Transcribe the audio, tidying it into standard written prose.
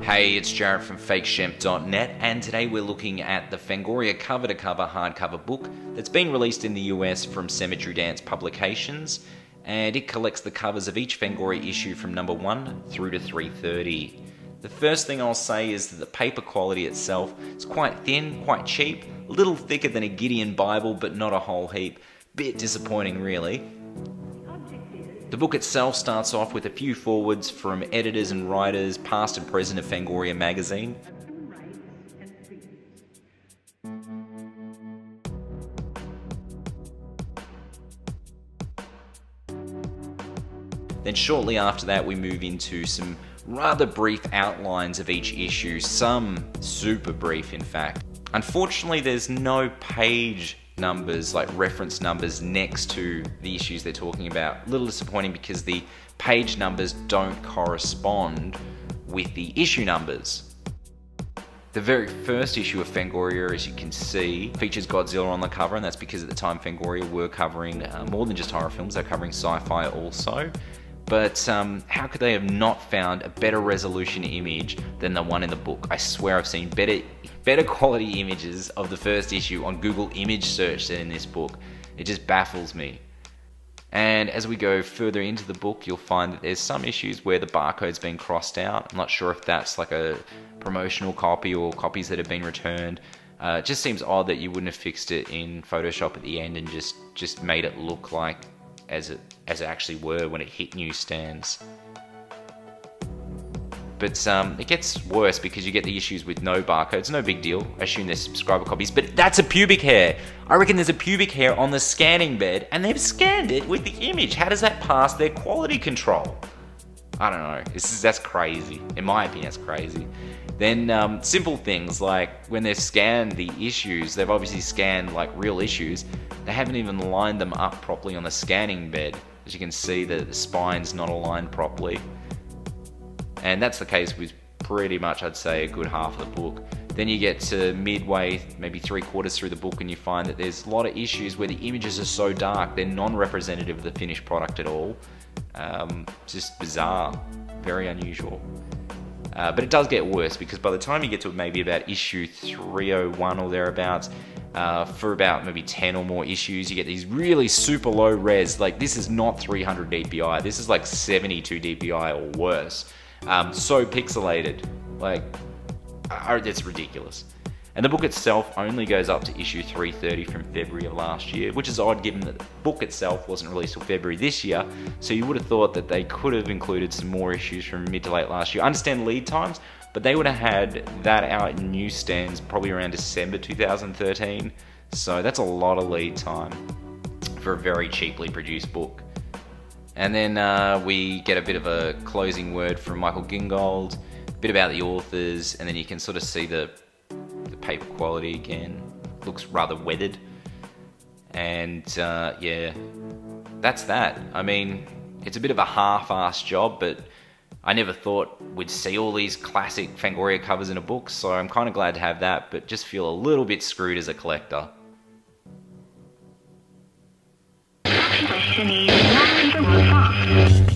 Hey, it's Jared from fakeshemp.net, and today we're looking at the Fangoria Cover to Cover hardcover book that's been released in the US from Cemetery Dance Publications, and it collects the covers of each Fangoria issue from number 1 through to 330. The first thing I'll say is that the paper quality itself is quite thin, quite cheap, a little thicker than a Gideon Bible, but not a whole heap. Bit disappointing, really. The book itself starts off with a few forwards from editors and writers past and present of Fangoria magazine. Then shortly after that we move into some rather brief outlines of each issue, some super brief in fact. Unfortunately there's no page numbers, like reference numbers, next to the issues they're talking about. A little disappointing because the page numbers don't correspond with the issue numbers. The very first issue of Fangoria, as you can see, features Godzilla on the cover, and that's because at the time Fangoria were covering more than just horror films, they're covering sci-fi also. But how could they have not found a better resolution image than the one in the book? I swear I've seen better quality images of the first issue on Google image search than in this book. It just baffles me. And as we go further into the book, you'll find that there's some issues where the barcode's been crossed out. I'm not sure if that's like a promotional copy or copies that have been returned. It just seems odd that you wouldn't have fixed it in Photoshop at the end and just made it look like as it actually were when it hit newsstands. But it gets worse because you get the issues with no barcodes. No big deal. I assume they're subscriber copies, but that's a pubic hair. I reckon there's a pubic hair on the scanning bed and they've scanned it with the image. How does that pass their quality control? I don't know. That's crazy. In my opinion, that's crazy. Then simple things like when they've scanned the issues, they've obviously scanned like real issues. They haven't even lined them up properly on the scanning bed. As you can see, the spine's not aligned properly. And that's the case with pretty much, I'd say, a good half of the book. Then you get to midway, maybe 3/4 through the book, and you find that there's a lot of issues where the images are so dark, they're non-representative of the finished product at all. Just bizarre, very unusual. But it does get worse because by the time you get to maybe about issue 301 or thereabouts, for about maybe 10 or more issues, you get these really super low res. Like this is not 300 dpi, this is like 72 dpi or worse. So pixelated, like it's ridiculous. And the book itself only goes up to issue 330 from February of last year, which is odd given that the book itself wasn't released till February this year, so you would have thought that they could have included some more issues from mid to late last year. I understand lead times, but they would have had that out in newsstands probably around December 2013, so that's a lot of lead time for a very cheaply produced book. And then we get a bit of a closing word from Michael Gingold, a bit about the authors, and then you can sort of see the paper quality again. Looks rather weathered. And yeah, that's that. I mean, it's a bit of a half-assed job, but I never thought we'd see all these classic Fangoria covers in a book, so I'm kind of glad to have that, but just feel a little bit screwed as a collector. Question is not response.